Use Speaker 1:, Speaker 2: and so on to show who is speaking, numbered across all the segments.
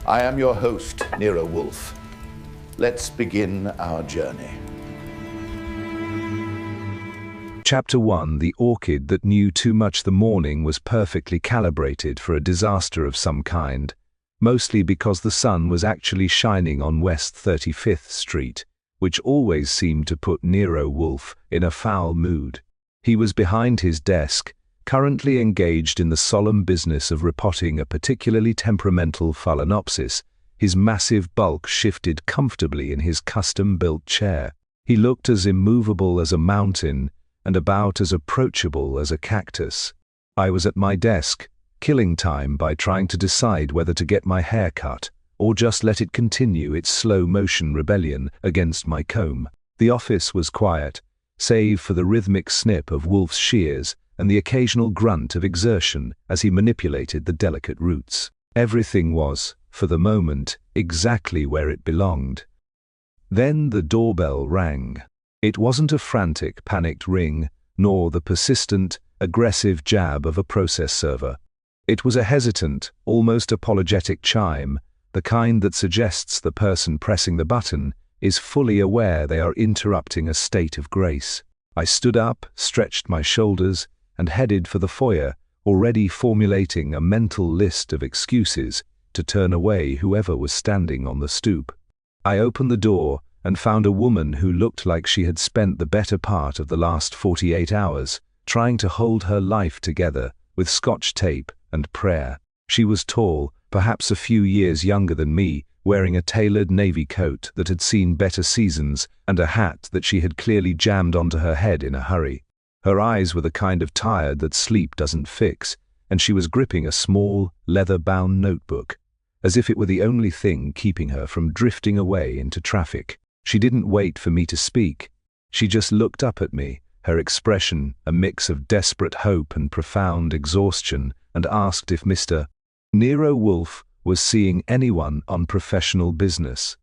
Speaker 1: I am your host, Nero Wolfe. Let's begin our journey.
Speaker 2: Chapter 1. The Orchid that knew too much. The morning was perfectly calibrated for a disaster of some kind, mostly because the sun was actually shining on West 35th Street, which always seemed to put Nero Wolfe in a foul mood. He was behind his desk, currently engaged in the solemn business of repotting a particularly temperamental phalaenopsis. His massive bulk shifted comfortably in his custom-built chair. He looked as immovable as a mountain and about as approachable as a cactus. I was at my desk, killing time by trying to decide whether to get my hair cut or just let it continue its slow-motion rebellion against my comb. The office was quiet, save for the rhythmic snip of Wolfe's shears and the occasional grunt of exertion as he manipulated the delicate roots. Everything was, for the moment, exactly where it belonged. Then the doorbell rang. It wasn't a frantic, panicked ring, nor the persistent, aggressive jab of a process server. It was a hesitant, almost apologetic chime, the kind that suggests the person pressing the button is fully aware they are interrupting a state of grace. I stood up, stretched my shoulders, and headed for the foyer, already formulating a mental list of excuses to turn away whoever was standing on the stoop. I opened the door and found a woman who looked like she had spent the better part of the last 48 hours trying to hold her life together with Scotch tape and prayer. She was tall, perhaps a few years younger than me, wearing a tailored navy coat that had seen better seasons and a hat that she had clearly jammed onto her head in a hurry. Her eyes were the kind of tired that sleep doesn't fix, and she was gripping a small, leather-bound notebook, as if it were the only thing keeping her from drifting away into traffic. She didn't wait for me to speak. She just looked up at me, her expression a mix of desperate hope and profound exhaustion, and asked if Mr. Nero Wolfe was seeing anyone on professional business.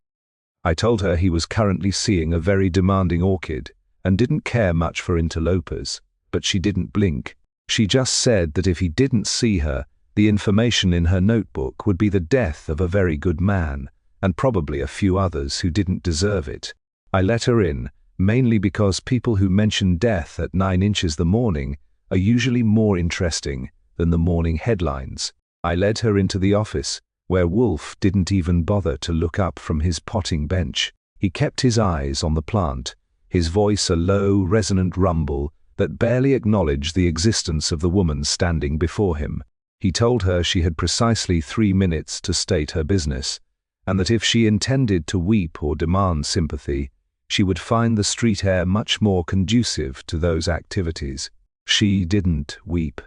Speaker 2: I told her he was currently seeing a very demanding orchid, and didn't care much for interlopers, but she didn't blink. She just said that if he didn't see her, the information in her notebook would be the death of a very good man, and probably a few others who didn't deserve it. I let her in, mainly because people who mention death at 9 inches the morning are usually more interesting than the morning headlines. I led her into the office, where Wolfe didn't even bother to look up from his potting bench. He kept his eyes on the plant, his voice a low, resonant rumble that barely acknowledged the existence of the woman standing before him. He told her she had precisely 3 minutes to state her business, and that if she intended to weep or demand sympathy, she would find the street air much more conducive to those activities. She didn't weep.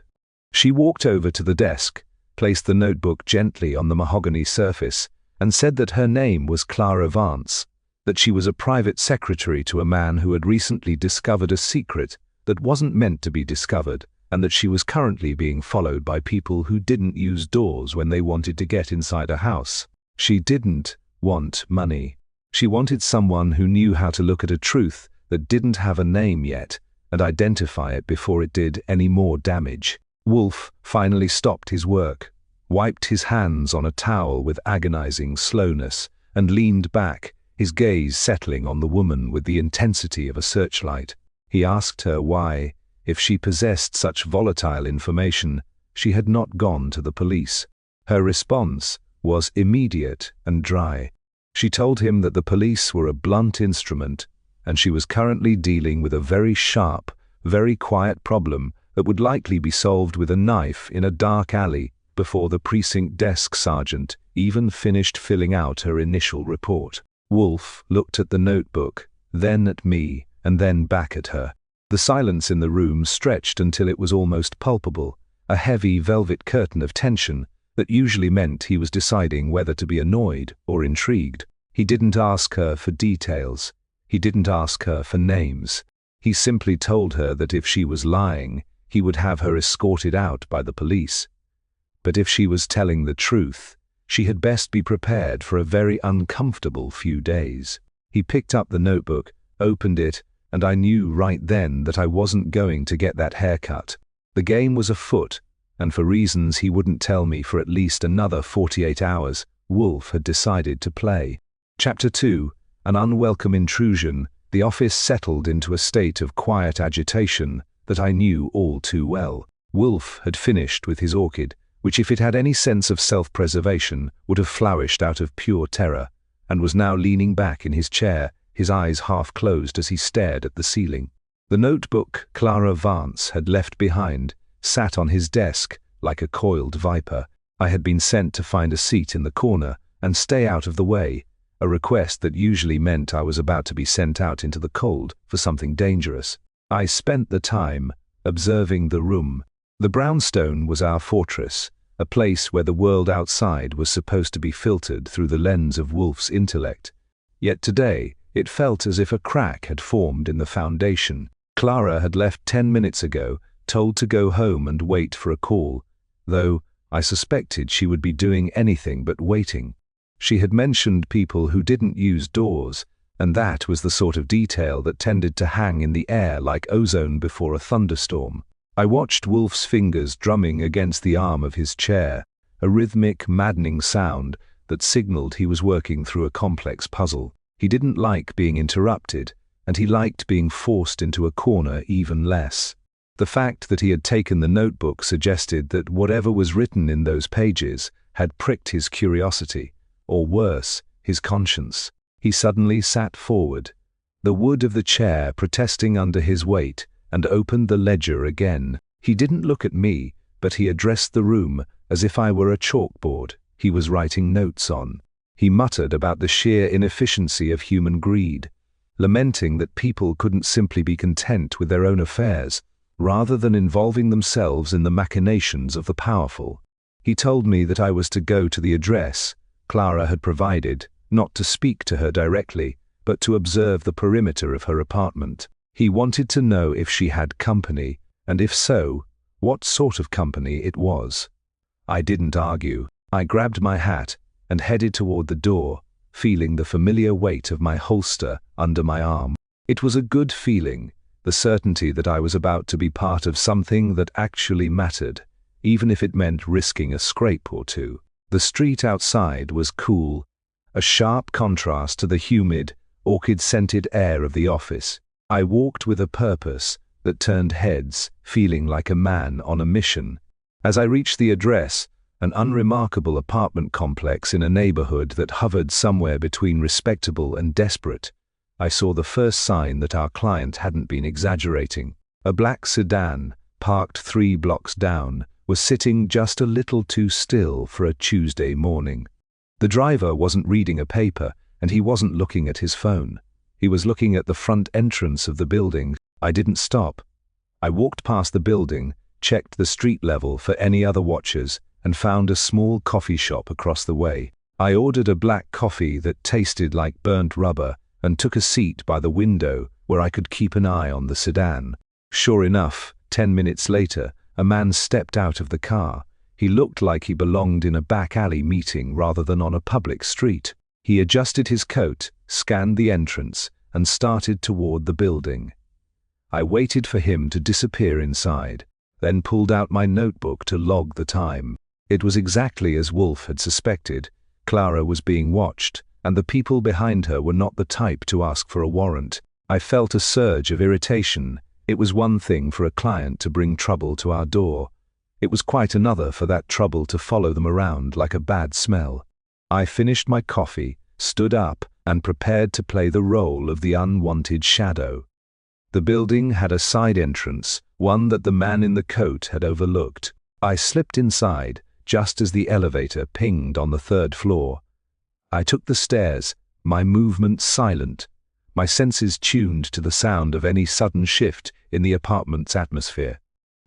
Speaker 2: She walked over to the desk, placed the notebook gently on the mahogany surface, and said that her name was Clara Vance, that she was a private secretary to a man who had recently discovered a secret that wasn't meant to be discovered, and that she was currently being followed by people who didn't use doors when they wanted to get inside a house. She didn't want money. She wanted someone who knew how to look at a truth that didn't have a name yet and identify it before it did any more damage. Wolfe finally stopped his work, wiped his hands on a towel with agonizing slowness, and leaned back, his gaze settling on the woman with the intensity of a searchlight. He asked her why, if she possessed such volatile information, she had not gone to the police. Her response was immediate and dry. She told him that the police were a blunt instrument, and she was currently dealing with a very sharp, very quiet problem that would likely be solved with a knife in a dark alley before the precinct desk sergeant even finished filling out her initial report. Wolfe looked at the notebook, then at me, and then back at her. The silence in the room stretched until it was almost palpable, a heavy velvet curtain of tension that usually meant he was deciding whether to be annoyed or intrigued. He didn't ask her for details. He didn't ask her for names. He simply told her that if she was lying, he would have her escorted out by the police. But if she was telling the truth, she had best be prepared for a very uncomfortable few days. He picked up the notebook, opened it, and I knew right then that I wasn't going to get that haircut. The game was afoot, and for reasons he wouldn't tell me for at least another 48 hours, Wolfe had decided to play. Chapter 2. An unwelcome intrusion. The office settled into a state of quiet agitation that I knew all too well. Wolfe had finished with his orchid, which if it had any sense of self-preservation would have flourished out of pure terror, and was now leaning back in his chair, his eyes half closed as he stared at the ceiling. The notebook Clara Vance had left behind sat on his desk like a coiled viper. I had been sent to find a seat in the corner and stay out of the way, a request that usually meant I was about to be sent out into the cold for something dangerous. I spent the time observing the room. The brownstone was our fortress, a place where the world outside was supposed to be filtered through the lens of Wolfe's intellect. Yet today, it felt as if a crack had formed in the foundation. Clara had left 10 minutes ago, told to go home and wait for a call, though I suspected she would be doing anything but waiting. She had mentioned people who didn't use doors, and that was the sort of detail that tended to hang in the air like ozone before a thunderstorm. I watched Wolfe's fingers drumming against the arm of his chair, a rhythmic, maddening sound that signaled he was working through a complex puzzle. He didn't like being interrupted, and he liked being forced into a corner even less. The fact that he had taken the notebook suggested that whatever was written in those pages had pricked his curiosity, or worse, his conscience. He suddenly sat forward, the wood of the chair protesting under his weight, and opened the ledger again. He didn't look at me, but he addressed the room as if I were a chalkboard he was writing notes on. He muttered about the sheer inefficiency of human greed, lamenting that people couldn't simply be content with their own affairs, rather than involving themselves in the machinations of the powerful. He told me that I was to go to the address Clara had provided, not to speak to her directly, but to observe the perimeter of her apartment. He wanted to know if she had company, and if so, what sort of company it was. I didn't argue. I grabbed my hat and headed toward the door, feeling the familiar weight of my holster under my arm. It was a good feeling, the certainty that I was about to be part of something that actually mattered, even if it meant risking a scrape or two. The street outside was cool, a sharp contrast to the humid, orchid-scented air of the office. I walked with a purpose that turned heads, feeling like a man on a mission. As I reached the address, an unremarkable apartment complex in a neighborhood that hovered somewhere between respectable and desperate, I saw the first sign that our client hadn't been exaggerating. A black sedan, parked 3 blocks down, was sitting just a little too still for a Tuesday morning. The driver wasn't reading a paper, and he wasn't looking at his phone. He was looking at the front entrance of the building. I didn't stop. I walked past the building, checked the street level for any other watchers, and found a small coffee shop across the way. I ordered a black coffee that tasted like burnt rubber and took a seat by the window where I could keep an eye on the sedan. Sure enough, 10 minutes later, a man stepped out of the car. He looked like he belonged in a back alley meeting rather than on a public street. He adjusted his coat, scanned the entrance, and started toward the building. I waited for him to disappear inside, then pulled out my notebook to log the time. It was exactly as Wolfe had suspected. Clara was being watched, and the people behind her were not the type to ask for a warrant. I felt a surge of irritation. It was one thing for a client to bring trouble to our door. It was quite another for that trouble to follow them around like a bad smell. I finished my coffee, stood up, and prepared to play the role of the unwanted shadow. The building had a side entrance, one that the man in the coat had overlooked. I slipped inside, just as the elevator pinged on the 3rd floor. I took the stairs, my movements silent, my senses tuned to the sound of any sudden shift in the apartment's atmosphere.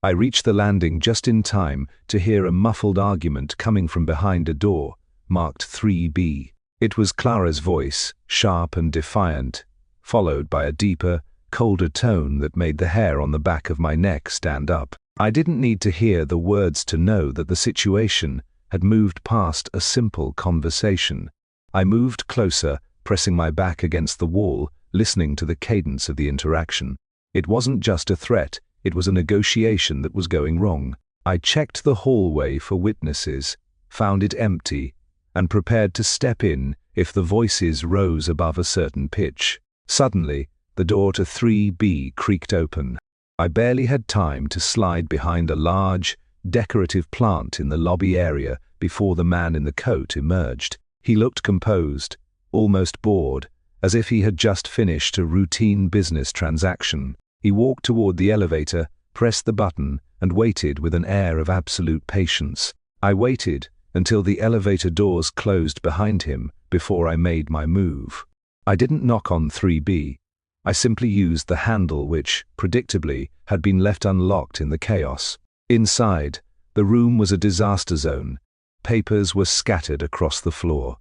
Speaker 2: I reached the landing just in time to hear a muffled argument coming from behind a door, marked 3B. It was Clara's voice, sharp and defiant, followed by a deeper, colder tone that made the hair on the back of my neck stand up. I didn't need to hear the words to know that the situation had moved past a simple conversation. I moved closer, pressing my back against the wall, listening to the cadence of the interaction. It wasn't just a threat, it was a negotiation that was going wrong. I checked the hallway for witnesses, found it empty, and prepared to step in if the voices rose above a certain pitch. Suddenly, the door to 3B creaked open. I barely had time to slide behind a large, decorative plant in the lobby area before the man in the coat emerged. He looked composed, almost bored, as if he had just finished a routine business transaction. He walked toward the elevator, pressed the button, and waited with an air of absolute patience. I waited until the elevator doors closed behind him before I made my move. I didn't knock on 3B. I simply used the handle which, predictably, had been left unlocked in the chaos. Inside, the room was a disaster zone. Papers were scattered across the floor.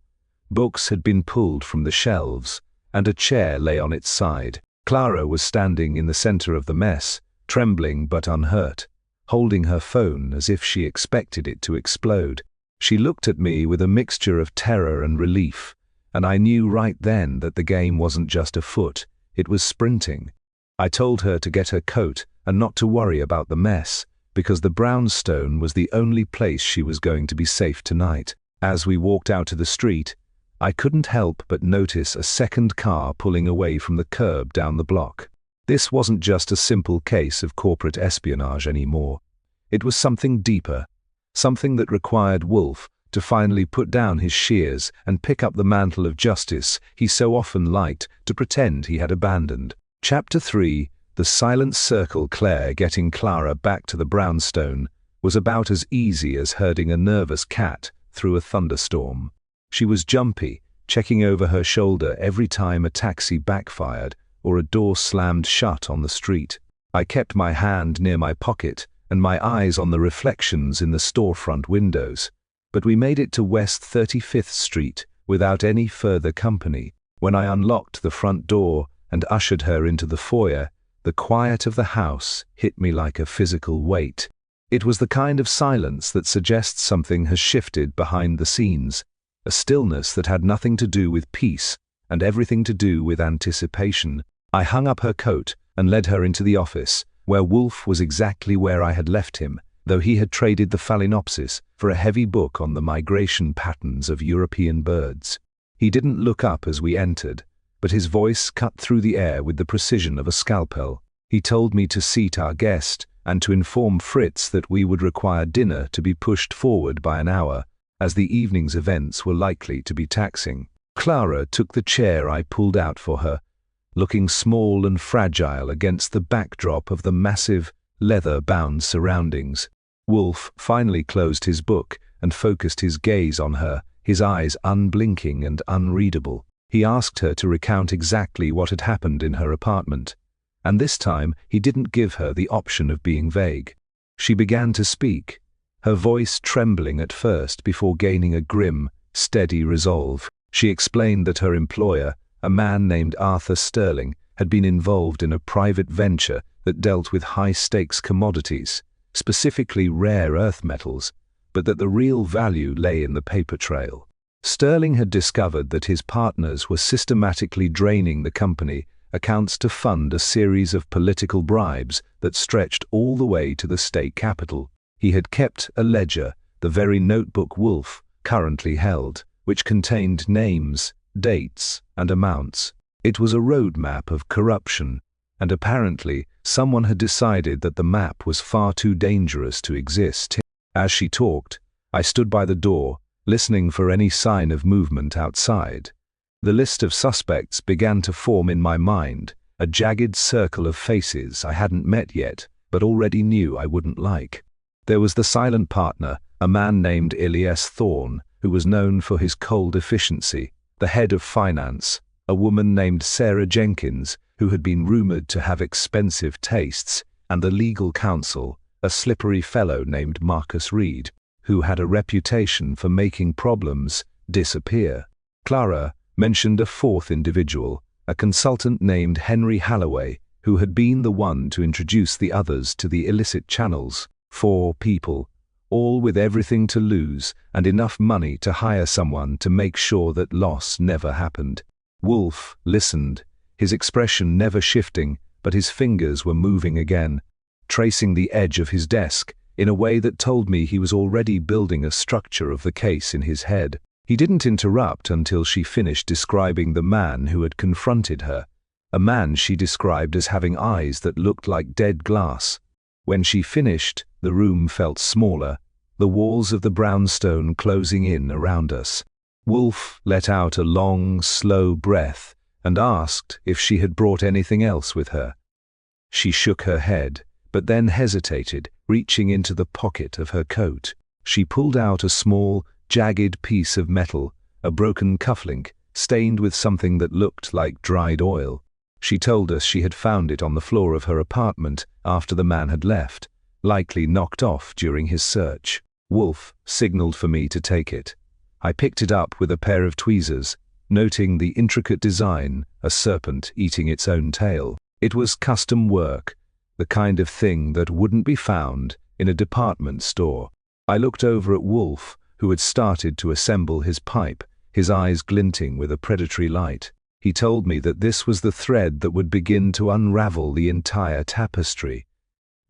Speaker 2: Books had been pulled from the shelves, and a chair lay on its side. Clara was standing in the center of the mess, trembling but unhurt, holding her phone as if she expected it to explode. She looked at me with a mixture of terror and relief, and I knew right then that the game wasn't just afoot, it was sprinting. I told her to get her coat and not to worry about the mess, because the brownstone was the only place she was going to be safe tonight. As we walked out to the street, I couldn't help but notice a second car pulling away from the curb down the block. This wasn't just a simple case of corporate espionage anymore. It was something deeper, something that required Wolfe to finally put down his shears and pick up the mantle of justice he so often liked to pretend he had abandoned. Chapter 3, The Silent Circle. Claire getting Clara back to the brownstone was about as easy as herding a nervous cat through a thunderstorm. She was jumpy, checking over her shoulder every time a taxi backfired or a door slammed shut on the street. I kept my hand near my pocket and my eyes on the reflections in the storefront windows. But we made it to West 35th Street without any further company. When I unlocked the front door and ushered her into the foyer, the quiet of the house hit me like a physical weight. It was the kind of silence that suggests something has shifted behind the scenes, a stillness that had nothing to do with peace and everything to do with anticipation. I hung up her coat and led her into the office, where Wolfe was exactly where I had left him, though he had traded the Phalaenopsis for a heavy book on the migration patterns of European birds. He didn't look up as we entered, but his voice cut through the air with the precision of a scalpel. He told me to seat our guest and to inform Fritz that we would require dinner to be pushed forward by an hour, as the evening's events were likely to be taxing. Clara took the chair I pulled out for her, looking small and fragile against the backdrop of the massive, leather-bound surroundings. Wolfe finally closed his book and focused his gaze on her, his eyes unblinking and unreadable. He asked her to recount exactly what had happened in her apartment, and this time he didn't give her the option of being vague. She began to speak, her voice trembling at first before gaining a grim, steady resolve. She explained that her employer, a man named Arthur Sterling, had been involved in a private venture that dealt with high-stakes commodities, specifically rare earth metals, but that the real value lay in the paper trail. Sterling had discovered that his partners were systematically draining the company accounts to fund a series of political bribes that stretched all the way to the state capitol. He had kept a ledger, the very notebook Wolfe currently held, which contained names, dates, and amounts. It was a roadmap of corruption, and apparently someone had decided that the map was far too dangerous to exist. As she talked, I stood by the door, listening for any sign of movement outside. The list of suspects began to form in my mind, a jagged circle of faces I hadn't met yet, but already knew I wouldn't like. There was the silent partner, a man named Elias Thorne, who was known for his cold efficiency, the head of finance, a woman named Sarah Jenkins, who had been rumored to have expensive tastes, and the legal counsel, a slippery fellow named Marcus Reed, who had a reputation for making problems disappear. Clara mentioned a fourth individual, a consultant named Henry Halloway, who had been the one to introduce the others to the illicit channels. 4 people, all with everything to lose and enough money to hire someone to make sure that loss never happened. Wolfe listened, his expression never shifting, but his fingers were moving again, tracing the edge of his desk in a way that told me he was already building a structure of the case in his head. He didn't interrupt until she finished describing the man who had confronted her, a man she described as having eyes that looked like dead glass. When she finished, the room felt smaller, the walls of the brownstone closing in around us. Wolfe let out a long, slow breath and asked if she had brought anything else with her. She shook her head, but then hesitated, reaching into the pocket of her coat. She pulled out a small, jagged piece of metal, a broken cufflink, stained with something that looked like dried oil. She told us she had found it on the floor of her apartment after the man had left, likely knocked off during his search. Wolfe signaled for me to take it. I picked it up with a pair of tweezers, noting the intricate design, a serpent eating its own tail. It was custom work, the kind of thing that wouldn't be found in a department store. I looked over at Wolfe, who had started to assemble his pipe, his eyes glinting with a predatory light. He told me that this was the thread that would begin to unravel the entire tapestry.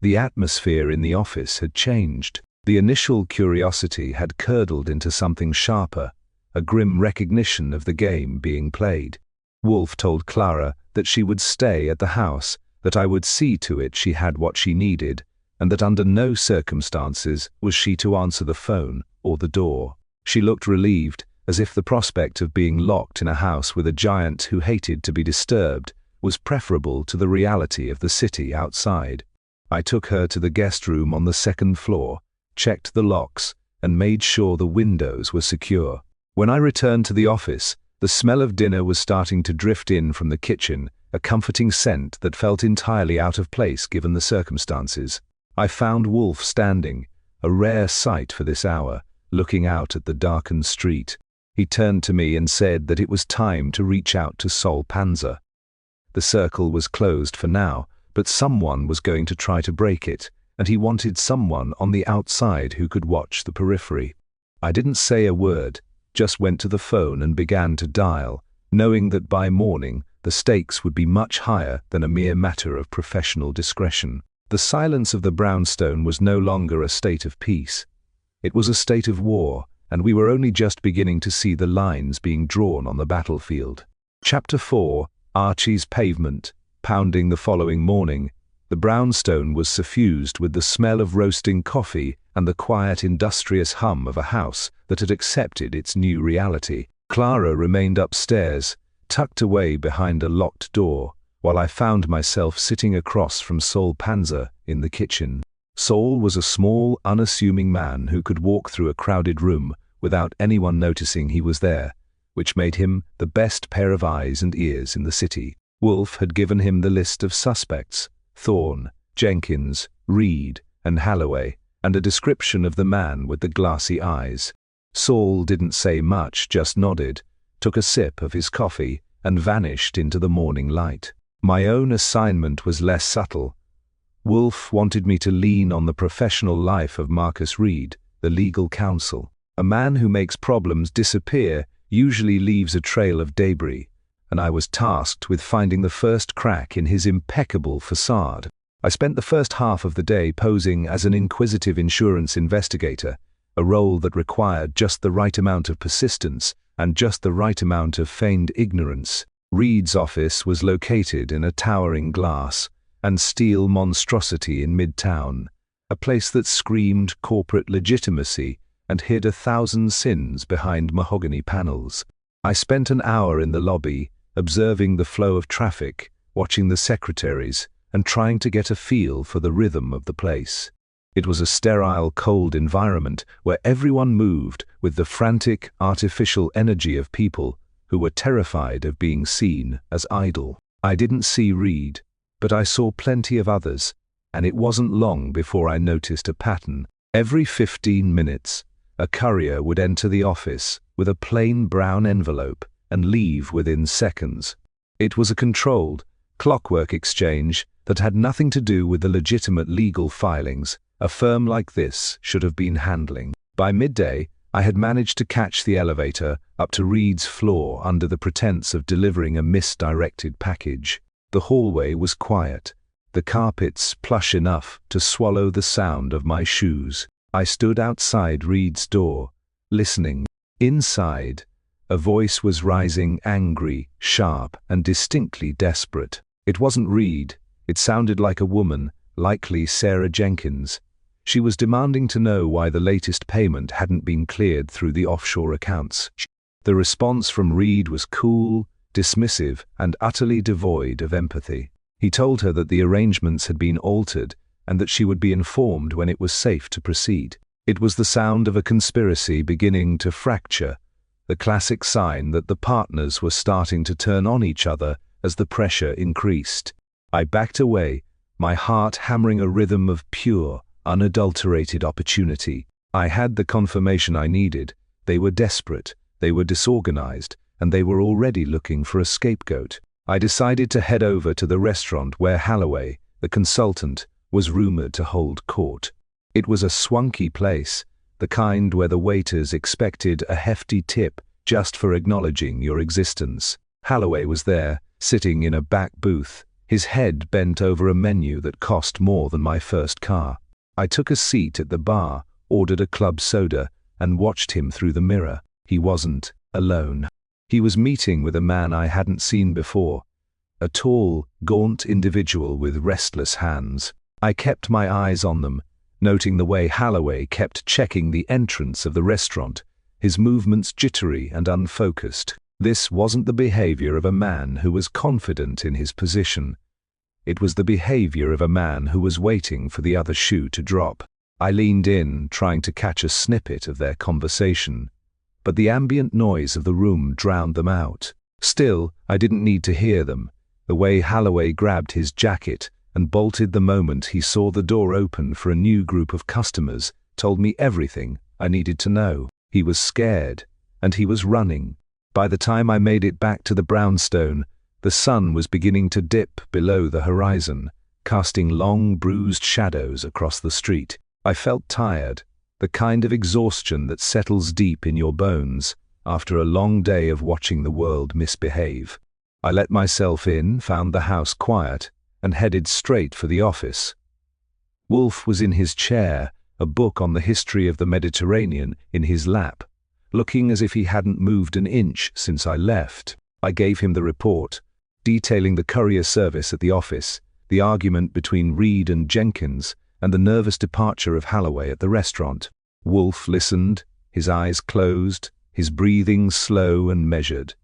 Speaker 2: The atmosphere in the office had changed. The initial curiosity had curdled into something sharper, a grim recognition of the game being played. Wolfe told Clara that she would stay at the house, that I would see to it she had what she needed, and that under no circumstances was she to answer the phone or the door. She looked relieved, as if the prospect of being locked in a house with a giant who hated to be disturbed was preferable to the reality of the city outside. I took her to the guest room on the second floor, checked the locks, and made sure the windows were secure. When I returned to the office, the smell of dinner was starting to drift in from the kitchen, a comforting scent that felt entirely out of place given the circumstances. I found Wolfe standing, a rare sight for this hour, looking out at the darkened street. He turned to me and said that it was time to reach out to Sol Panza. The circle was closed for now, but someone was going to try to break it, and he wanted someone on the outside who could watch the periphery. I didn't say a word, just went to the phone and began to dial, knowing that by morning the stakes would be much higher than a mere matter of professional discretion. The silence of the brownstone was no longer a state of peace. It was a state of war, and we were only just beginning to see the lines being drawn on the battlefield. Chapter 4, Archie's Pavement. Pounding the following morning, the brownstone was suffused with the smell of roasting coffee and the quiet, industrious hum of a house that had accepted its new reality. Clara remained upstairs, tucked away behind a locked door, while I found myself sitting across from Sol Panza in the kitchen. Sol was a small, unassuming man who could walk through a crowded room without anyone noticing he was there, which made him the best pair of eyes and ears in the city. Wolfe had given him the list of suspects: Thorne, Jenkins, Reed, and Halloway, and a description of the man with the glassy eyes. Sol didn't say much, just nodded, took a sip of his coffee, and vanished into the morning light. My own assignment was less subtle. Wolfe wanted me to lean on the professional life of Marcus Reed, the legal counsel. A man who makes problems disappear usually leaves a trail of debris, and I was tasked with finding the first crack in his impeccable facade. I spent the first half of the day posing as an inquisitive insurance investigator, a role that required just the right amount of persistence and just the right amount of feigned ignorance. Reed's office was located in a towering glass and steel monstrosity in Midtown, a place that screamed corporate legitimacy and hid 1,000 sins behind mahogany panels. I spent an hour in the lobby, observing the flow of traffic, watching the secretaries, and trying to get a feel for the rhythm of the place. It was a sterile, cold environment where everyone moved with the frantic, artificial energy of people who were terrified of being seen as idle. I didn't see Reed, but I saw plenty of others, and it wasn't long before I noticed a pattern. Every 15 minutes, a courier would enter the office with a plain brown envelope and leave within seconds. It was a controlled, clockwork exchange that had nothing to do with the legitimate legal filings a firm like this should have been handling. By midday, I had managed to catch the elevator up to Reed's floor under the pretense of delivering a misdirected package. The hallway was quiet, the carpets plush enough to swallow the sound of my shoes. I stood outside Reed's door, listening. Inside, a voice was rising, angry, sharp, and distinctly desperate. It wasn't Reed. It sounded like a woman, likely Sarah Jenkins. She was demanding to know why the latest payment hadn't been cleared through the offshore accounts. The response from Reed was cool, dismissive, and utterly devoid of empathy. He told her that the arrangements had been altered and that she would be informed when it was safe to proceed. It was the sound of a conspiracy beginning to fracture, the classic sign that the partners were starting to turn on each other as the pressure increased. I backed away, my heart hammering a rhythm of pure, unadulterated opportunity. I had the confirmation I needed. They were desperate, they were disorganized, and they were already looking for a scapegoat. I decided to head over to the restaurant where Holloway, the consultant, was rumored to hold court. It was a swanky place, the kind where the waiters expected a hefty tip just for acknowledging your existence. Holloway was there, sitting in a back booth, his head bent over a menu that cost more than my first car. I took a seat at the bar, ordered a club soda, and watched him through the mirror. He wasn't alone. He was meeting with a man I hadn't seen before, a tall, gaunt individual with restless hands. I kept my eyes on them, noting the way Holloway kept checking the entrance of the restaurant, his movements jittery and unfocused. This wasn't the behavior of a man who was confident in his position. It was the behavior of a man who was waiting for the other shoe to drop. I leaned in, trying to catch a snippet of their conversation, but the ambient noise of the room drowned them out. Still, I didn't need to hear them. The way Holloway grabbed his jacket and bolted the moment he saw the door open for a new group of customers told me everything I needed to know. He was scared, and he was running. By the time I made it back to the brownstone, the sun was beginning to dip below the horizon, casting long, bruised shadows across the street. I felt tired, the kind of exhaustion that settles deep in your bones after a long day of watching the world misbehave. I let myself in, found the house quiet, and headed straight for the office. Wolfe was in his chair, a book on the history of the Mediterranean in his lap, looking as if he hadn't moved an inch since I left. I gave him the report, detailing the courier service at the office, the argument between Reed and Jenkins, and the nervous departure of Holloway at the restaurant. Wolfe listened, his eyes closed, his breathing slow and measured.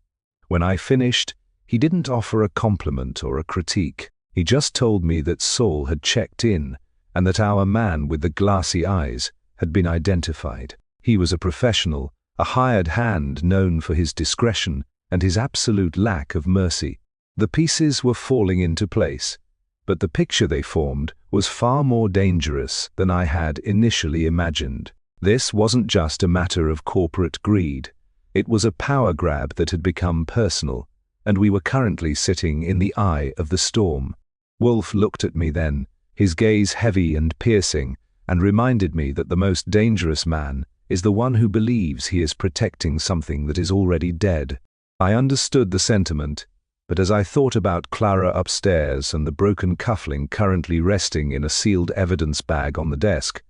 Speaker 2: When I finished, he didn't offer a compliment or a critique. He just told me that Saul had checked in, and that our man with the glassy eyes had been identified. He was a professional, a hired hand known for his discretion and his absolute lack of mercy. The pieces were falling into place, but the picture they formed was far more dangerous than I had initially imagined. This wasn't just a matter of corporate greed. It was a power grab that had become personal, and we were currently sitting in the eye of the storm. Wolfe looked at me then, his gaze heavy and piercing, and reminded me that the most dangerous man is the one who believes he is protecting something that is already dead. I understood the sentiment, but as I thought about Clara upstairs and the broken cufflink currently resting in a sealed evidence bag on the desk,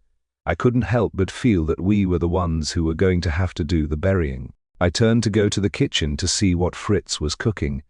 Speaker 2: I couldn't help but feel that we were the ones who were going to have to do the burying. I turned to go to the kitchen to see what Fritz was cooking,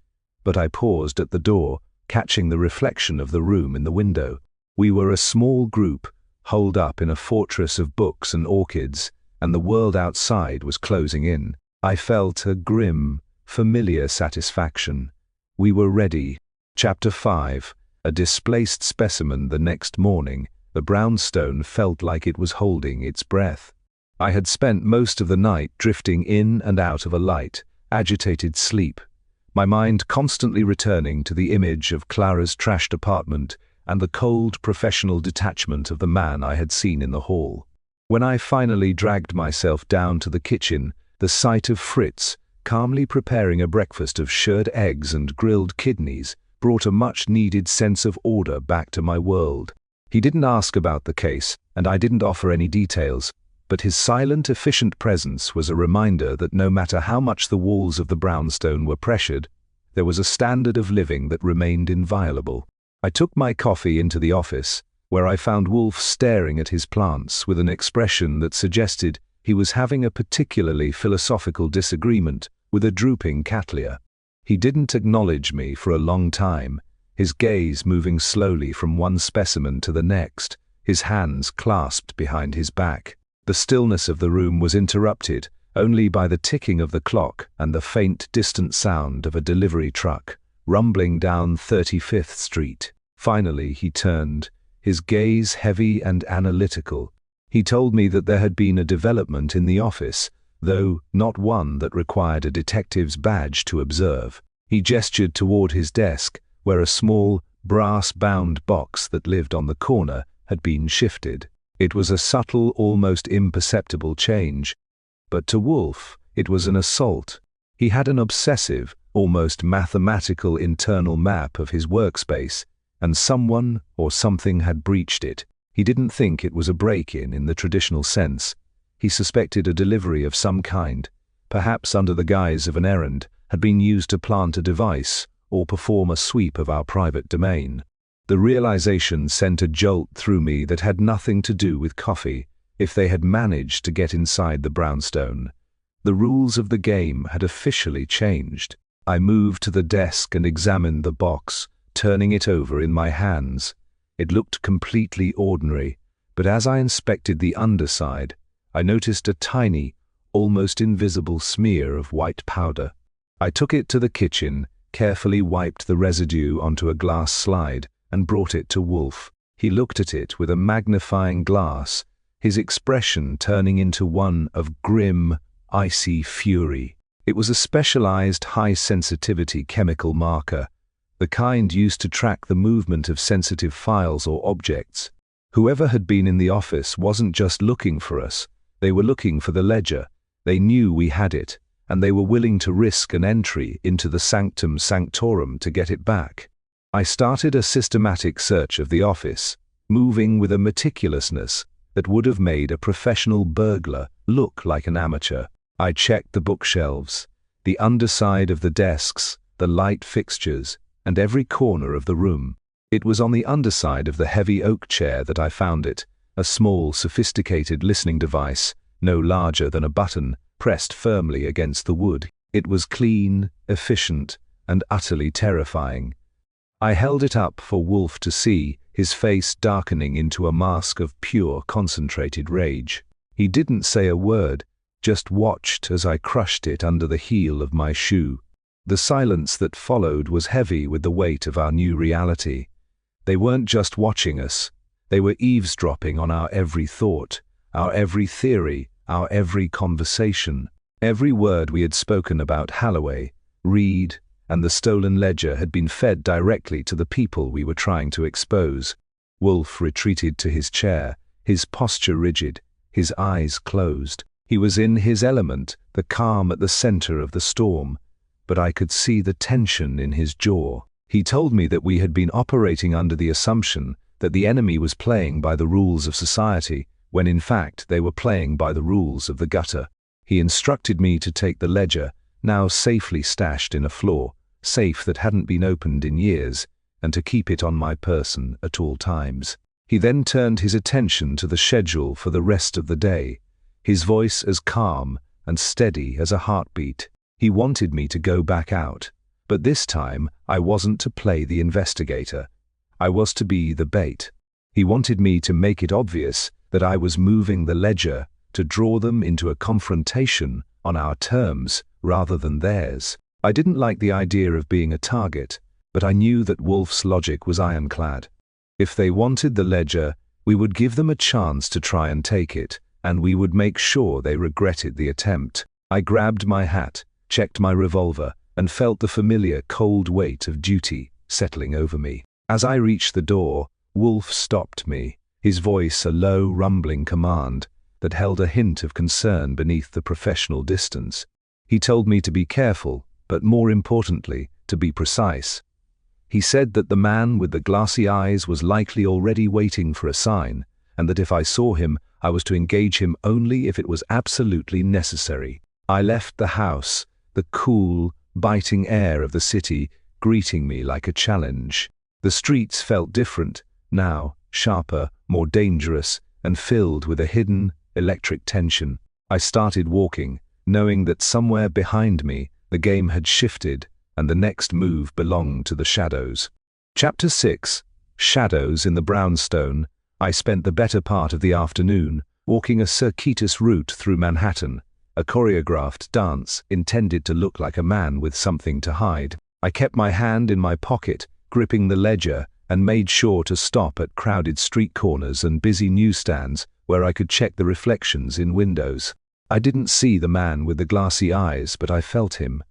Speaker 2: but I paused at the door, catching the reflection of the room in the window. We were a small group, holed up in a fortress of books and orchids, and the world outside was closing in. I felt a grim, familiar satisfaction. We were ready. Chapter 5. A displaced specimen. The next morning, the brownstone felt like it was holding its breath. I had spent most of the night drifting in and out of a light, agitated sleep, my mind constantly returning to the image of Clara's trashed apartment and the cold professional detachment of the man I had seen in the hall. When I finally dragged myself down to the kitchen, the sight of Fritz, calmly preparing a breakfast of shirred eggs and grilled kidneys, brought a much-needed sense of order back to my world. He didn't ask about the case, and I didn't offer any details, but his silent, efficient presence was a reminder that no matter how much the walls of the brownstone were pressured, there was a standard of living that remained inviolable. I took my coffee into the office, where I found Wolfe staring at his plants with an expression that suggested He was having a particularly philosophical disagreement with a drooping cattleya. He didn't acknowledge me for a long time, his gaze moving slowly from one specimen to the next, his hands clasped behind his back. The stillness of the room was interrupted only by the ticking of the clock and the faint, distant sound of a delivery truck rumbling down 35th Street. Finally he turned, his gaze heavy and analytical. He told me that there had been a development in the office, though not one that required a detective's badge to observe. He gestured toward his desk, where a small, brass-bound box that lived on the corner had been shifted. It was a subtle, almost imperceptible change, but to Wolfe it was an assault. He had an obsessive, almost mathematical internal map of his workspace, and someone or something had breached it. He didn't think it was a break-in in the traditional sense. He suspected a delivery of some kind, perhaps under the guise of an errand, had been used to plant a device or perform a sweep of our private domain. The realization sent a jolt through me that had nothing to do with coffee. If they had managed to get inside the brownstone, the rules of the game had officially changed. I moved to the desk and examined the box, turning it over in my hands. It looked completely ordinary, but as I inspected the underside, I noticed a tiny, almost invisible smear of white powder. I took it to the kitchen, carefully wiped the residue onto a glass slide, and brought it to Wolfe. He looked at it with a magnifying glass, his expression turning into one of grim, icy fury. It was a specialized high-sensitivity chemical marker, the kind used to track the movement of sensitive files or objects. Whoever had been in the office wasn't just looking for us, they were looking for the ledger. They knew we had it, and they were willing to risk an entry into the sanctum sanctorum to get it back. I started a systematic search of the office, moving with a meticulousness that would have made a professional burglar look like an amateur. I checked the bookshelves, the underside of the desks, the light fixtures, and every corner of the room. It was on the underside of the heavy oak chair that I found it, a small, sophisticated listening device, no larger than a button, pressed firmly against the wood. It was clean, efficient, and utterly terrifying. I held it up for Wolfe to see, his face darkening into a mask of pure, concentrated rage. He didn't say a word, just watched as I crushed it under the heel of my shoe. The silence that followed was heavy with the weight of our new reality. They weren't just watching us, they were eavesdropping on our every thought, our every theory, our every conversation. Every word we had spoken about Holloway, Reed, and the stolen ledger had been fed directly to the people we were trying to expose. Wolfe retreated to his chair, his posture rigid, his eyes closed. He was in his element, the calm at the center of the storm, but I could see the tension in his jaw. He told me that we had been operating under the assumption that the enemy was playing by the rules of society, when in fact they were playing by the rules of the gutter. He instructed me to take the ledger, now safely stashed in a floor, safe that hadn't been opened in years, and to keep it on my person at all times. He then turned his attention to the schedule for the rest of the day, his voice as calm and steady as a heartbeat. He wanted me to go back out, but this time I wasn't to play the investigator. I was to be the bait. He wanted me to make it obvious that I was moving the ledger to draw them into a confrontation on our terms rather than theirs. I didn't like the idea of being a target, but I knew that Wolfe's logic was ironclad. If they wanted the ledger, we would give them a chance to try and take it, and we would make sure they regretted the attempt. I grabbed my hat, checked my revolver, and felt the familiar cold weight of duty settling over me. As I reached the door, Wolfe stopped me, his voice a low, rumbling command that held a hint of concern beneath the professional distance. He told me to be careful, but more importantly, to be precise. He said that the man with the glassy eyes was likely already waiting for a sign, and that if I saw him, I was to engage him only if it was absolutely necessary. I left the house, the cool, biting air of the city greeting me like a challenge. The streets felt different, now, sharper, more dangerous, and filled with a hidden, electric tension. I started walking, knowing that somewhere behind me the game had shifted and the next move belonged to the shadows. Chapter 6. Shadows in the Brownstone. I spent the better part of the afternoon walking a circuitous route through Manhattan, a choreographed dance intended to look like a man with something to hide. I kept my hand in my pocket, gripping the ledger, and made sure to stop at crowded street corners and busy newsstands where I could check the reflections in windows. I didn't see the man with the glassy eyes, but I felt him.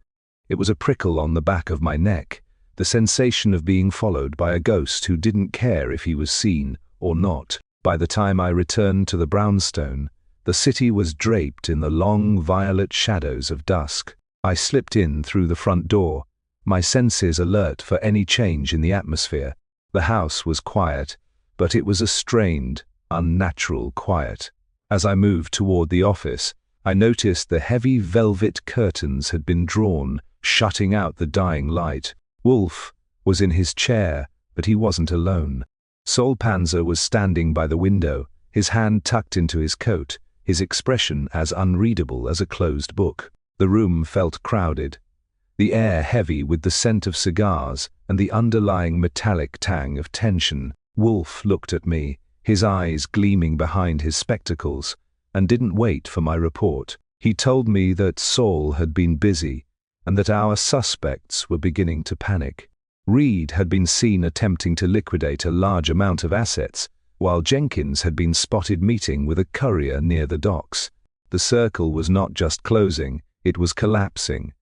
Speaker 2: It was a prickle on the back of my neck, the sensation of being followed by a ghost who didn't care if he was seen or not. By the time I returned to the brownstone, the city was draped in the long violet shadows of dusk. I slipped in through the front door, my senses alert for any change in the atmosphere. The house was quiet, but it was a strained, unnatural quiet. As I moved toward the office, I noticed the heavy velvet curtains had been drawn, shutting out the dying light. Wolfe was in his chair, but he wasn't alone. Sol Panzer was standing by the window, his hand tucked into his coat, his expression as unreadable as a closed book. The room felt crowded, the air heavy with the scent of cigars and the underlying metallic tang of tension. Wolfe looked at me, his eyes gleaming behind his spectacles, and didn't wait for my report. He told me that Sol had been busy and that our suspects were beginning to panic. Reed had been seen attempting to liquidate a large amount of assets, while Jenkins had been spotted meeting with a courier near the docks. The circle was not just closing, it was collapsing.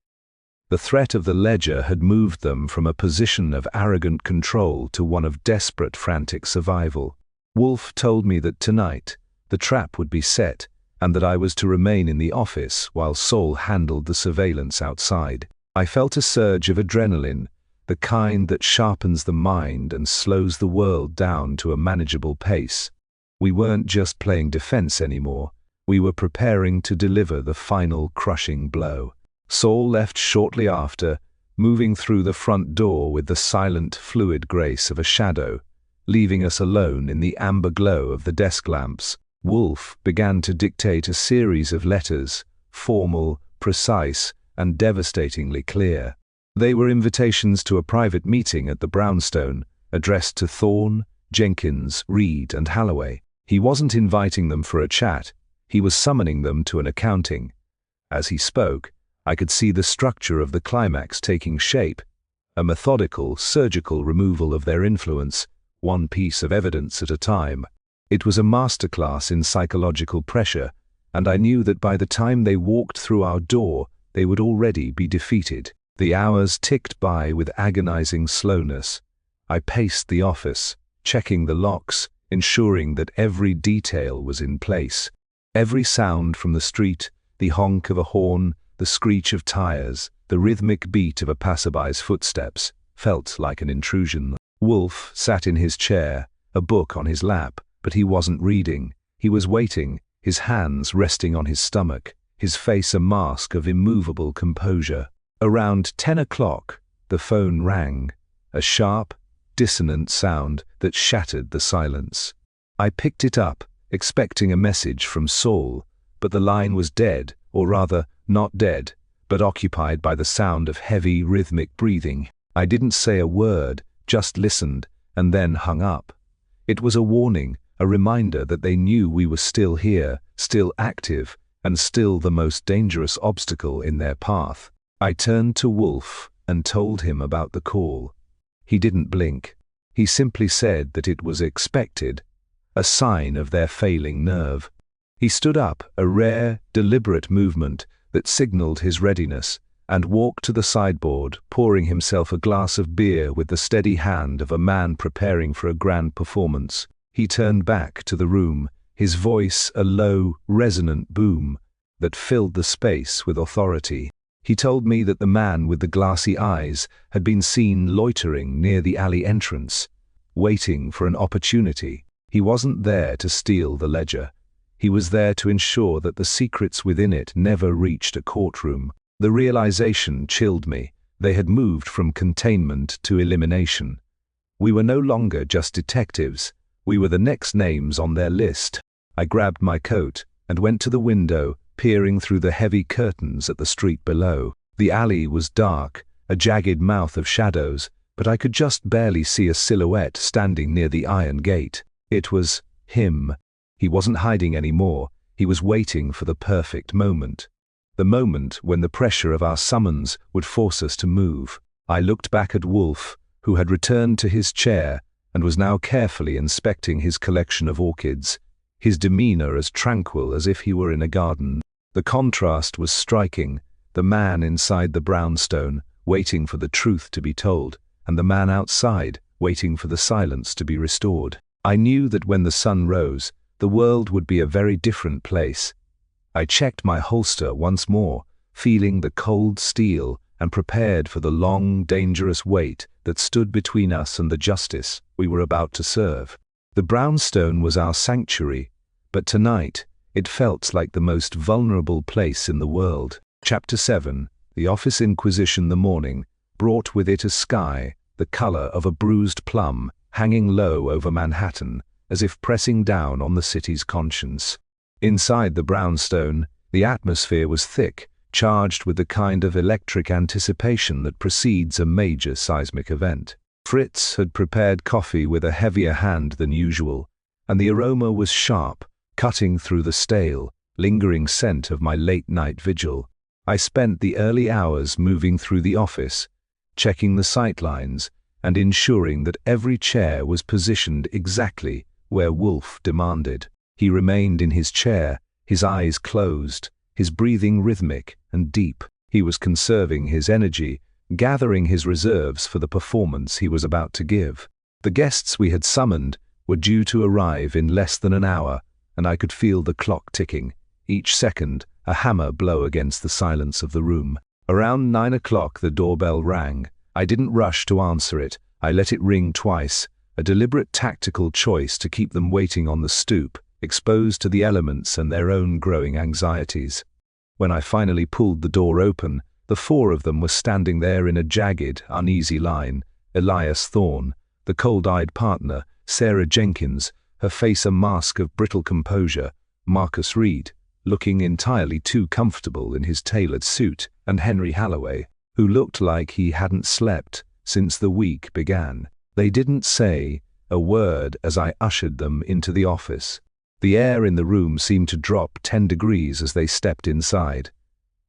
Speaker 2: The threat of the ledger had moved them from a position of arrogant control to one of desperate, frantic survival. Wolfe told me that tonight, the trap would be set, and that I was to remain in the office while Sol handled the surveillance outside. I felt a surge of adrenaline, the kind that sharpens the mind and slows the world down to a manageable pace. We weren't just playing defense anymore, we were preparing to deliver the final crushing blow. Sol left shortly after, moving through the front door with the silent, fluid grace of a shadow, leaving us alone in the amber glow of the desk lamps. Wolfe began to dictate a series of letters, formal, precise, and devastatingly clear. They were invitations to a private meeting at the brownstone, addressed to Thorne, Jenkins, Reed, and Halloway. He wasn't inviting them for a chat, he was summoning them to an accounting. As he spoke, I could see the structure of the climax taking shape, a methodical, surgical removal of their influence, one piece of evidence at a time. It was a masterclass in psychological pressure, and I knew that by the time they walked through our door, they would already be defeated. The hours ticked by with agonizing slowness. I paced the office, checking the locks, ensuring that every detail was in place. Every sound from the street, the honk of a horn, the screech of tires, the rhythmic beat of a passerby's footsteps, felt like an intrusion. Wolfe sat in his chair, a book on his lap, but he wasn't reading. He was waiting, his hands resting on his stomach, his face a mask of immovable composure. Around 10 o'clock, the phone rang, a sharp, dissonant sound that shattered the silence. I picked it up, expecting a message from Sol, but the line was dead, or rather, not dead, but occupied by the sound of heavy, rhythmic breathing. I didn't say a word, just listened, and then hung up. It was a warning, a reminder that they knew we were still here, still active, and still the most dangerous obstacle in their path. I turned to Wolfe and told him about the call. He didn't blink. He simply said that it was expected, a sign of their failing nerve. He stood up, a rare, deliberate movement that signaled his readiness, and walked to the sideboard, pouring himself a glass of beer with the steady hand of a man preparing for a grand performance. He turned back to the room, his voice a low, resonant boom that filled the space with authority. He told me that the man with the glassy eyes had been seen loitering near the alley entrance, waiting for an opportunity. He wasn't there to steal the ledger. He was there to ensure that the secrets within it never reached a courtroom. The realization chilled me. They had moved from containment to elimination. We were no longer just detectives. We were the next names on their list. I grabbed my coat and went to the window, peering through the heavy curtains at the street below. The alley was dark, a jagged mouth of shadows, but I could just barely see a silhouette standing near the iron gate. It was him. He wasn't hiding anymore. He was waiting for the perfect moment. The moment when the pressure of our summons would force us to move. I looked back at Wolfe, who had returned to his chair and was now carefully inspecting his collection of orchids, his demeanor as tranquil as if he were in a garden. The contrast was striking, the man inside the brownstone, waiting for the truth to be told, and the man outside, waiting for the silence to be restored. I knew that when the sun rose, the world would be a very different place. I checked my holster once more, feeling the cold steel and prepared for the long, dangerous wait that stood between us and the justice we were about to serve. The brownstone was our sanctuary, but tonight it felt like the most vulnerable place in the world. Chapter 7, The Office Inquisition. The morning brought with it a sky, the color of a bruised plum, hanging low over Manhattan, as if pressing down on the city's conscience. Inside the brownstone, the atmosphere was thick, charged with the kind of electric anticipation that precedes a major seismic event. Fritz had prepared coffee with a heavier hand than usual, and the aroma was sharp, cutting through the stale, lingering scent of my late-night vigil. I spent the early hours moving through the office, checking the sightlines, and ensuring that every chair was positioned exactly where Wolfe demanded. He remained in his chair, his eyes closed, his breathing rhythmic and deep. He was conserving his energy, gathering his reserves for the performance he was about to give. The guests we had summoned were due to arrive in less than an hour, and I could feel the clock ticking, each second a hammer blow against the silence of the room. Around 9 o'clock the doorbell rang. I didn't rush to answer it. I let it ring twice, a deliberate tactical choice to keep them waiting on the stoop, exposed to the elements and their own growing anxieties. When I finally pulled the door open, the four of them were standing there in a jagged, uneasy line. Elias Thorne, the cold-eyed partner, Sarah Jenkins, her face a mask of brittle composure, Marcus Reed, looking entirely too comfortable in his tailored suit, and Henry Halloway, who looked like he hadn't slept since the week began. They didn't say a word as I ushered them into the office. The air in the room seemed to drop 10 degrees as they stepped inside.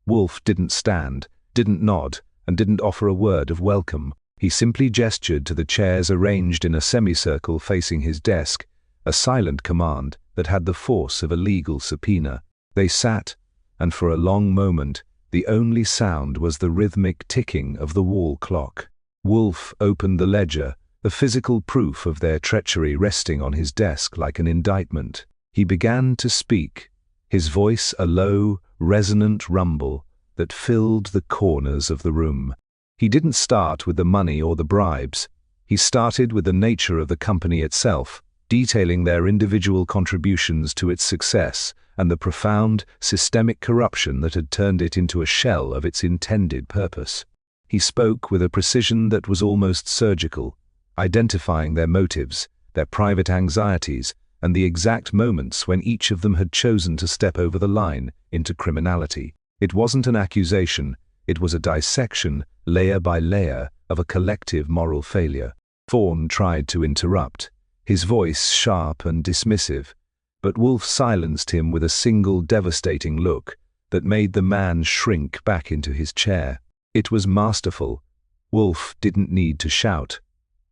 Speaker 2: Wolfe didn't stand, didn't nod, and didn't offer a word of welcome. He simply gestured to the chairs arranged in a semicircle facing his desk, a silent command that had the force of a legal subpoena. They sat, and for a long moment, the only sound was the rhythmic ticking of the wall clock. Wolfe opened the ledger, the physical proof of their treachery resting on his desk like an indictment. He began to speak, his voice a low, resonant rumble that filled the corners of the room. He didn't start with the money or the bribes. He started with the nature of the company itself, detailing their individual contributions to its success and the profound, systemic corruption that had turned it into a shell of its intended purpose. He spoke with a precision that was almost surgical, identifying their motives, their private anxieties, and the exact moments when each of them had chosen to step over the line into criminality. It wasn't an accusation, it was a dissection, layer by layer, of a collective moral failure. Thorne tried to interrupt, his voice sharp and dismissive, but Wolfe silenced him with a single devastating look that made the man shrink back into his chair. It was masterful. Wolfe didn't need to shout.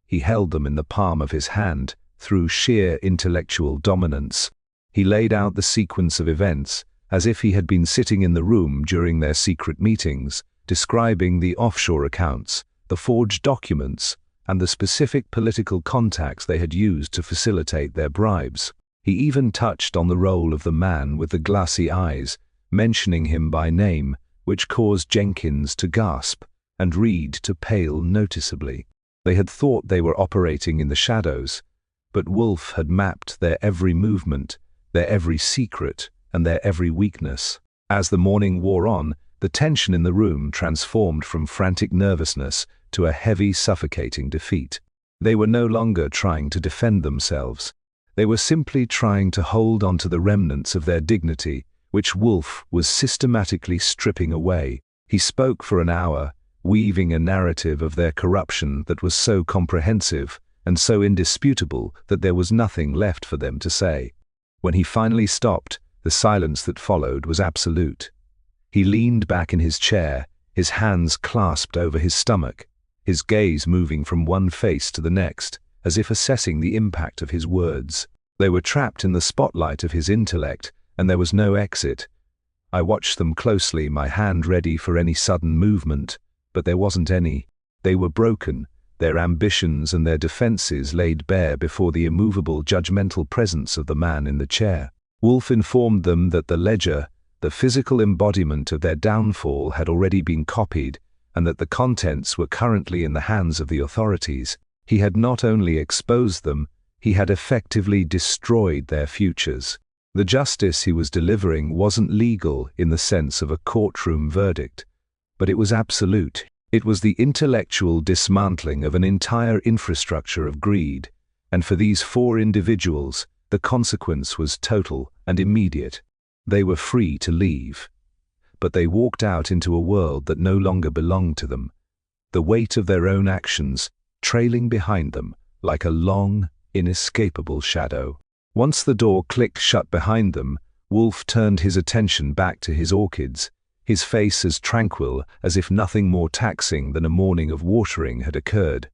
Speaker 2: He held them in the palm of his hand, through sheer intellectual dominance. He laid out the sequence of events, as if he had been sitting in the room during their secret meetings, describing the offshore accounts, the forged documents, and the specific political contacts they had used to facilitate their bribes. He even touched on the role of the man with the glassy eyes, mentioning him by name, which caused Jenkins to gasp and Reed to pale noticeably. They had thought they were operating in the shadows, but Wolfe had mapped their every movement, their every secret, and their every weakness. As the morning wore on, the tension in the room transformed from frantic nervousness to a heavy, suffocating defeat. They were no longer trying to defend themselves. They were simply trying to hold on to the remnants of their dignity, which Wolfe was systematically stripping away. He spoke for an hour, weaving a narrative of their corruption that was so comprehensive and so indisputable that there was nothing left for them to say. When he finally stopped, the silence that followed was absolute. He leaned back in his chair, his hands clasped over his stomach, his gaze moving from one face to the next, as if assessing the impact of his words. They were trapped in the spotlight of his intellect, and there was no exit. I watched them closely, my hand ready for any sudden movement, but there wasn't any. They were broken, their ambitions and their defenses laid bare before the immovable, judgmental presence of the man in the chair. Wolfe informed them that the ledger, the physical embodiment of their downfall, had already been copied, and that the contents were currently in the hands of the authorities. He had not only exposed them, he had effectively destroyed their futures. The justice he was delivering wasn't legal in the sense of a courtroom verdict, but it was absolute. It was the intellectual dismantling of an entire infrastructure of greed, and for these 4 individuals, the consequence was total and immediate. They were free to leave, but they walked out into a world that no longer belonged to them, the weight of their own actions trailing behind them like a long, inescapable shadow. Once the door clicked shut behind them, Wolfe turned his attention back to his orchids, his face as tranquil as if nothing more taxing than a morning of watering had occurred,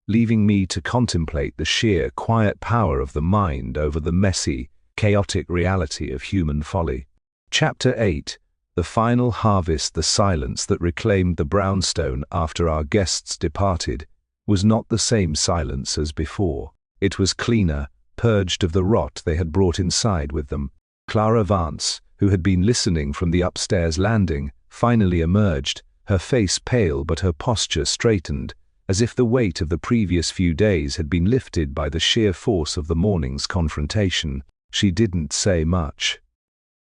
Speaker 2: leaving me to contemplate the sheer, quiet power of the mind over the messy, chaotic reality of human folly. Chapter 8. The final harvest. The silence that reclaimed the brownstone after our guests departed was not the same silence as before. It was cleaner, purged of the rot they had brought inside with them. Clara Vance, who had been listening from the upstairs landing, finally emerged, her face pale but her posture straightened, as if the weight of the previous few days had been lifted by the sheer force of the morning's confrontation. She didn't say much.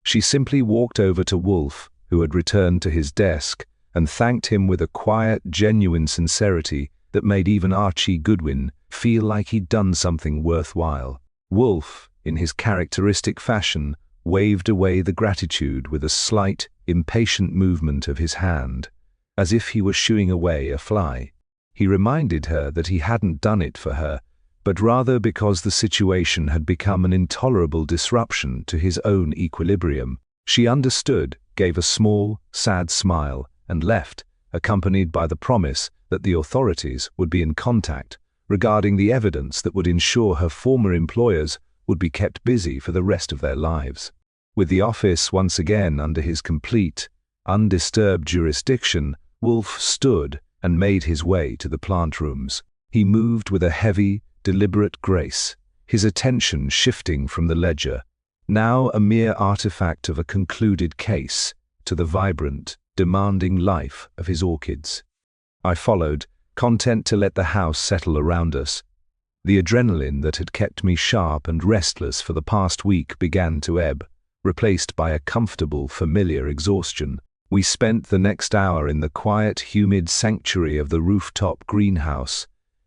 Speaker 2: She simply walked over to Wolfe, who had returned to his desk, and thanked him with a quiet, genuine sincerity that made even Archie Goodwin feel like he'd done something worthwhile. Wolfe, in his characteristic fashion, waved away the gratitude with a slight, impatient movement of his hand, as if he were shooing away a fly. He reminded her that he hadn't done it for her, but rather because the situation had become an intolerable disruption to his own equilibrium. She understood, gave a small, sad smile, and left, accompanied by the promise that the authorities would be in contact regarding the evidence that would ensure her former employers would be kept busy for the rest of their lives. With the office once again under his complete, undisturbed jurisdiction, Wolfe stood and made his way to the plant rooms. He moved with a heavy, deliberate grace, his attention shifting from the ledger, now a mere artifact of a concluded case, to the vibrant, demanding life of his orchids. I followed, content to let the house settle around us. The adrenaline that had kept me sharp and restless for the past week began to ebb, replaced by a comfortable, familiar exhaustion. We spent the next hour in the quiet, humid sanctuary of the rooftop greenhouse,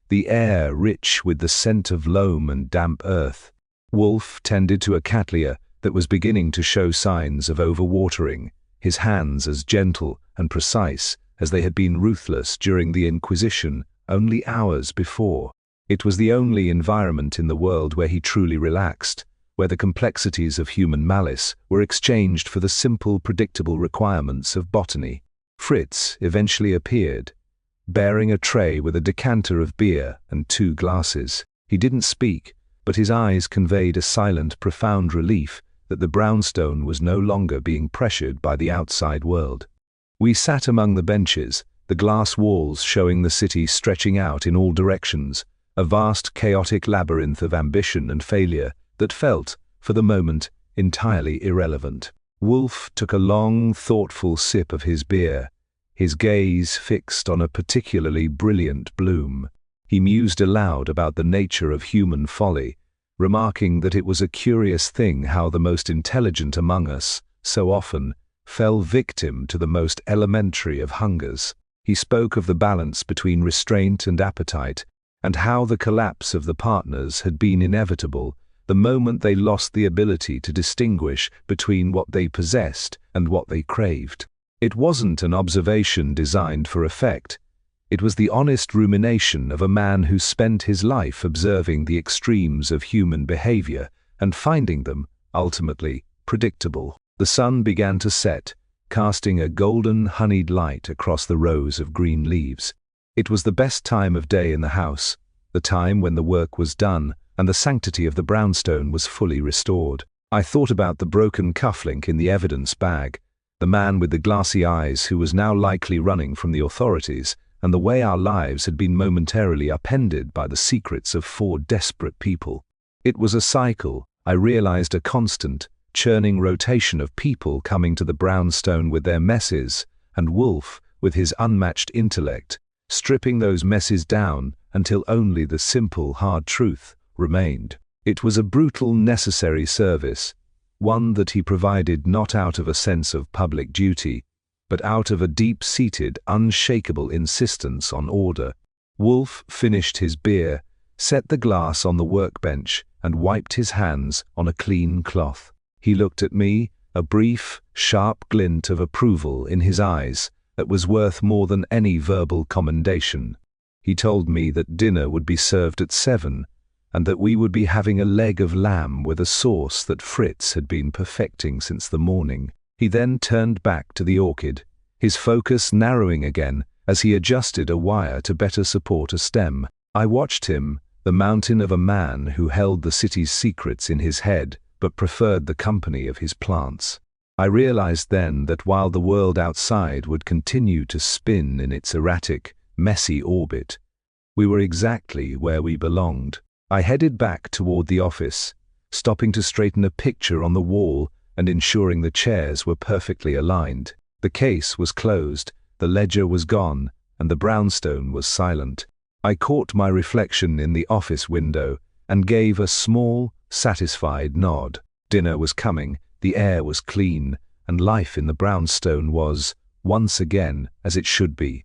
Speaker 2: the air rich with the scent of loam and damp earth. Wolfe tended to a cattleya that was beginning to show signs of overwatering, his hands as gentle and precise as they had been ruthless during the Inquisition only hours before. It was the only environment in the world where he truly relaxed, where the complexities of human malice were exchanged for the simple, predictable requirements of botany. Fritz eventually appeared, bearing a tray with a decanter of beer and 2 glasses. He didn't speak, but his eyes conveyed a silent, profound relief that the brownstone was no longer being pressured by the outside world. We sat among the benches, the glass walls showing the city stretching out in all directions, a vast, chaotic labyrinth of ambition and failure that felt, for the moment, entirely irrelevant. Wolfe took a long, thoughtful sip of his beer, his gaze fixed on a particularly brilliant bloom. He mused aloud about the nature of human folly, remarking that it was a curious thing how the most intelligent among us, so often, fell victim to the most elementary of hungers. He spoke of the balance between restraint and appetite, and how the collapse of the partners had been inevitable, the moment they lost the ability to distinguish between what they possessed and what they craved. It wasn't an observation designed for effect. It was the honest rumination of a man who spent his life observing the extremes of human behavior and finding them, ultimately, predictable. The sun began to set, casting a golden, honeyed light across the rows of green leaves. It was the best time of day in the house, the time when the work was done and the sanctity of the brownstone was fully restored. I thought about the broken cufflink in the evidence bag, the man with the glassy eyes who was now likely running from the authorities, and the way our lives had been momentarily upended by the secrets of 4 desperate people. It was a cycle, I realized, a constant, churning rotation of people coming to the brownstone with their messes, and Wolfe, with his unmatched intellect, stripping those messes down until only the simple, hard truth remained. It was a brutal, necessary service, one that he provided not out of a sense of public duty, but out of a deep-seated, unshakable insistence on order. Wolfe finished his beer, set the glass on the workbench, and wiped his hands on a clean cloth. He looked at me, a brief, sharp glint of approval in his eyes that was worth more than any verbal commendation. He told me that dinner would be served at 7, and that we would be having a leg of lamb with a sauce that Fritz had been perfecting since the morning. He then turned back to the Orchid, his focus narrowing again as he adjusted a wire to better support a stem. I watched him, the mountain of a man who held the city's secrets in his head but preferred the company of his plants. I realized then that while the world outside would continue to spin in its erratic, messy orbit, we were exactly where we belonged. I headed back toward the office, stopping to straighten a picture on the wall and ensuring the chairs were perfectly aligned. The case was closed, the ledger was gone, and the brownstone was silent. I caught my reflection in the office window and gave a small, satisfied nod. Dinner was coming, the air was clean, and life in the brownstone was, once again, as it should be.